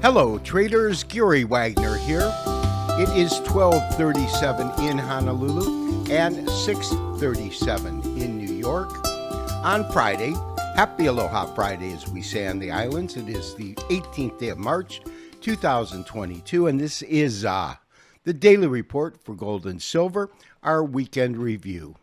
Hello traders, Gary Wagner here. It is 12:37 in Honolulu and 6:37 in New York on Friday. Happy Aloha Friday as we say on the islands. It is the 18th day of March 2022 and this is the daily report for gold and silver, our weekend review.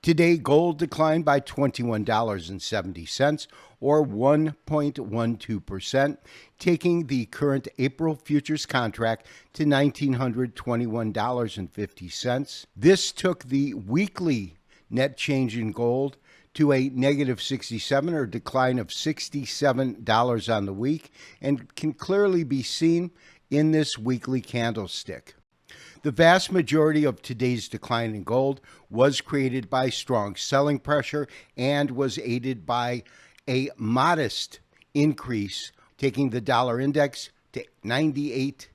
Today, gold declined by $21.70 or 1.12%, taking the current April futures contract to $1,921.50. This took the weekly net change in gold to a negative 67 or decline of $67 on the week and can clearly be seen in this weekly candlestick. The vast majority of today's decline in gold was created by strong selling pressure and was aided by a modest increase, taking the dollar index to 98.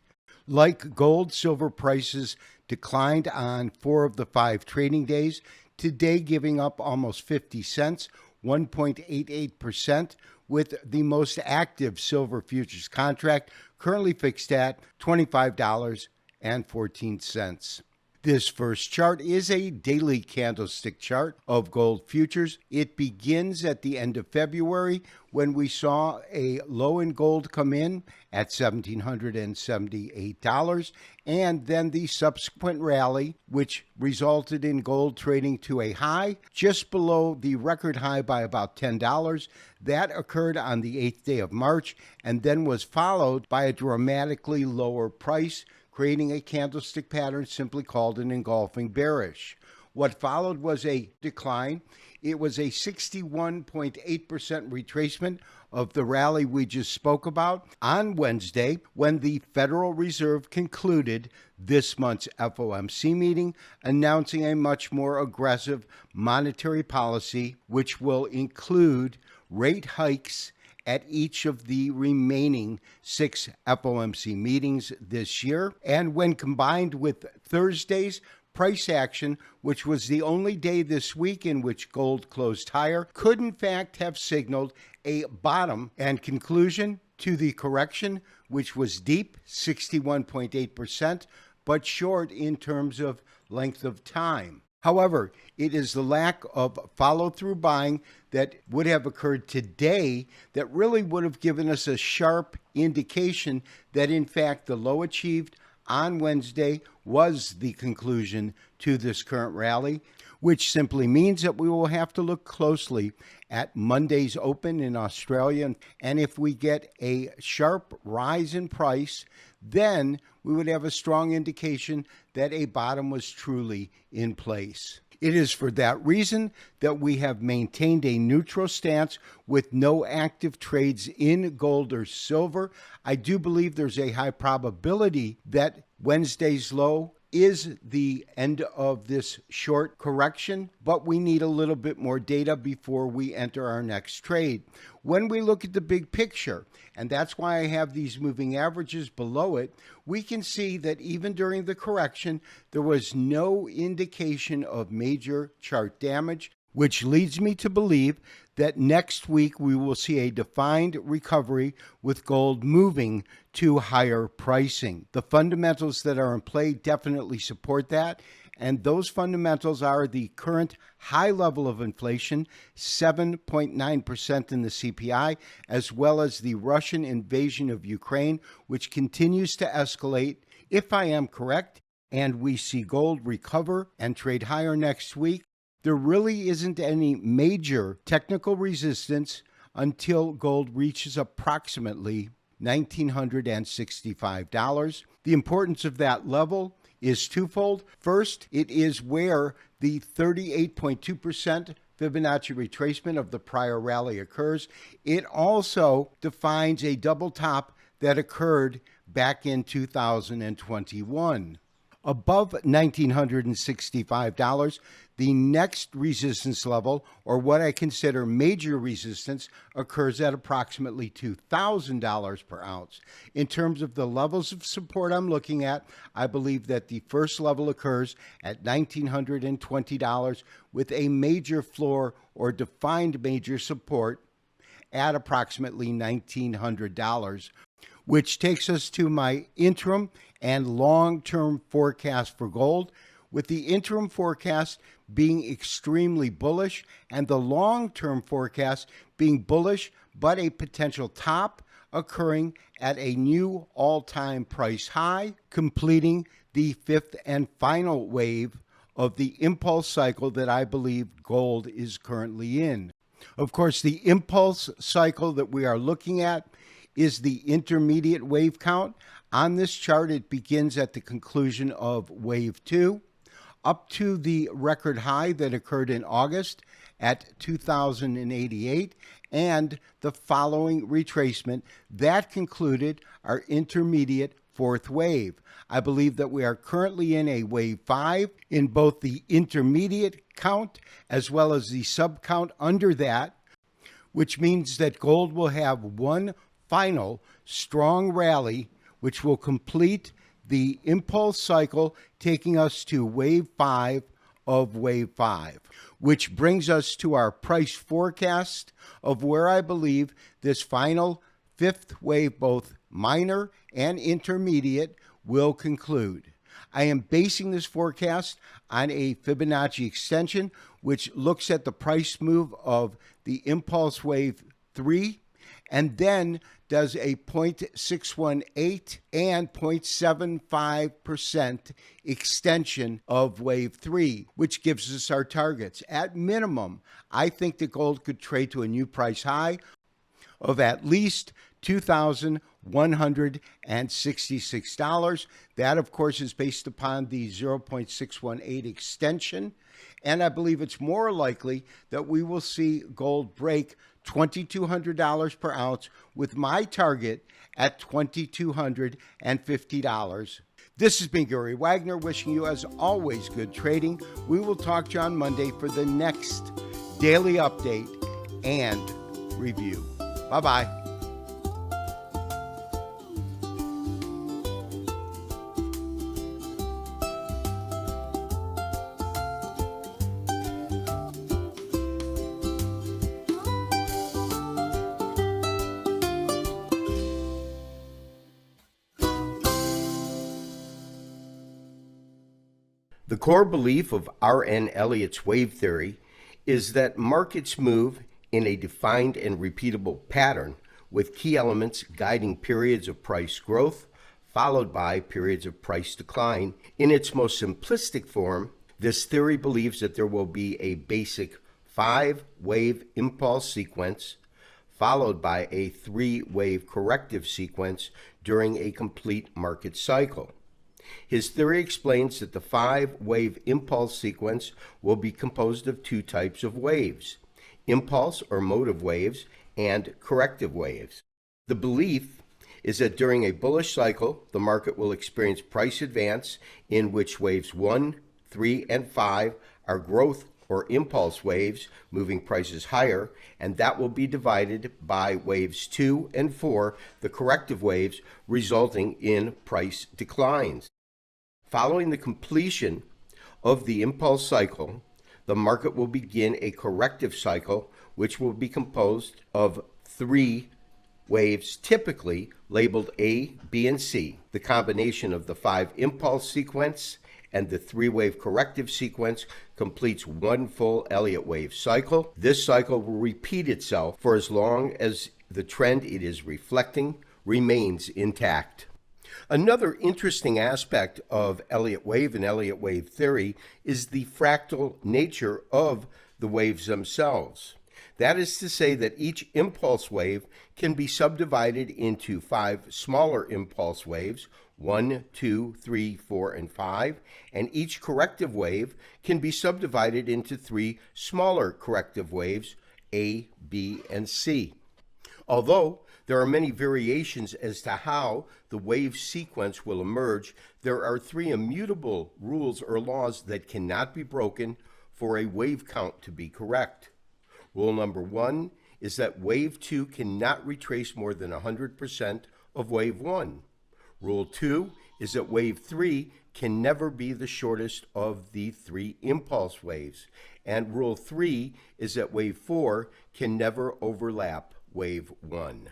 Like gold, silver prices declined on 4 of the 5 trading days, today giving up almost 50 cents, 1.88%, with the most active silver futures contract currently fixed at $25.14. This first chart is a daily candlestick chart of gold futures. It begins at the end of February when we saw a low in gold come in at $1,778 and then the subsequent rally, which resulted in gold trading to a high just below the record high by about $10. That occurred on the 8th day of March and then was followed by a dramatically lower price, creating a candlestick pattern simply called an engulfing bearish. What followed was a decline. It was a 61.8% retracement of the rally we just spoke about on Wednesday when the Federal Reserve concluded this month's FOMC meeting, announcing a much more aggressive monetary policy, which will include rate hikes at each of the remaining 6 FOMC meetings this year. And when combined with Thursday's price action, which was the only day this week in which gold closed higher, could in fact have signaled a bottom and conclusion to the correction, which was deep, 61.8%, but short in terms of length of time. However, it is the lack of follow-through buying that would have occurred today that really would have given us a sharp indication that, in fact, the low achieved on Wednesday was the conclusion to this current rally, which simply means that we will have to look closely at Monday's open in Australia. And if we get a sharp rise in price, then we would have a strong indication that a bottom was truly in place. It is for that reason that we have maintained a neutral stance with no active trades in gold or silver. I do believe there's a high probability that Wednesday's low is the end of this short correction, but we need a little bit more data before we enter our next trade. When we look at the big picture, and that's why I have these moving averages below it, we can see that even during the correction, there was no indication of major chart damage, which leads me to believe that next week we will see a defined recovery with gold moving to higher pricing. The fundamentals that are in play definitely support that, and those fundamentals are the current high level of inflation, 7.9% in the CPI, as well as the Russian invasion of Ukraine, which continues to escalate. If I am correct, and we see gold recover and trade higher next week, there really isn't any major technical resistance until gold reaches approximately $1,965. The importance of that level is twofold. First, it is where the 38.2% Fibonacci retracement of the prior rally occurs. It also defines a double top that occurred back in 2021. Above $1,965, the next resistance level, or what I consider major resistance, occurs at approximately $2,000 per ounce. In terms of the levels of support I'm looking at, I believe that the first level occurs at $1,920 with a major floor or defined major support at approximately $1,900. which takes us to my interim and long-term forecast for gold, with the interim forecast being extremely bullish and the long-term forecast being bullish, but a potential top occurring at a new all-time price high, completing the fifth and final wave of the impulse cycle that I believe gold is currently in. Of course, the impulse cycle that we are looking at is the intermediate wave count. On this chart, it begins at the conclusion of wave 2, up to the record high that occurred in August at 2,088, and the following retracement that concluded our intermediate fourth wave. I believe that we are currently in a wave 5 in both the intermediate count as well as the sub count under that, which means that gold will have one final strong rally which will complete the impulse cycle, taking us to wave 5 of wave 5, which brings us to our price forecast of where I believe this final fifth wave, both minor and intermediate, will conclude. I am basing this forecast on a Fibonacci extension, which looks at the price move of the impulse wave 3 and then does a 0.618 and 0.75% extension of wave 3, which gives us our targets. At minimum, I think that gold could trade to a new price high of at least $2,166. That, of course, is based upon the 0.618 extension. And I believe it's more likely that we will see gold break $2,200 per ounce, with my target at $2,250. This has been Gary Wagner, wishing you, as always, good trading. We will talk to you on Monday for the next daily update and review. Bye-bye. The core belief of R.N. Elliott's wave theory is that markets move in a defined and repeatable pattern, with key elements guiding periods of price growth followed by periods of price decline. In its most simplistic form, this theory believes that there will be a basic 5-wave impulse sequence followed by a 3-wave corrective sequence during a complete market cycle. His theory explains that the 5-wave impulse sequence will be composed of two types of waves: impulse or motive waves and corrective waves. The belief is that during a bullish cycle, the market will experience price advance in which waves 1, 3, and 5 are growth or impulse waves, moving prices higher, and that will be divided by waves 2 and 4, the corrective waves, resulting in price declines. Following the completion of the impulse cycle, the market will begin a corrective cycle, which will be composed of 3 waves, typically labeled A, B, and C. The combination of the 5 impulse sequence and the 3-wave corrective sequence completes one full Elliott wave cycle. This cycle will repeat itself for as long as the trend it is reflecting remains intact. Another interesting aspect of Elliott wave and Elliott wave theory is the fractal nature of the waves themselves. That is to say that each impulse wave can be subdivided into 5 smaller impulse waves, 1, 2, 3, 4, and 5, and each corrective wave can be subdivided into 3 smaller corrective waves, A, B, and C. Although there are many variations as to how the wave sequence will emerge, there are 3 immutable rules or laws that cannot be broken for a wave count to be correct. Rule number 1 is that wave 2 cannot retrace more than 100% of wave 1. Rule 2 is that wave 3 can never be the shortest of the 3 impulse waves. And rule 3 is that wave 4 can never overlap wave 1.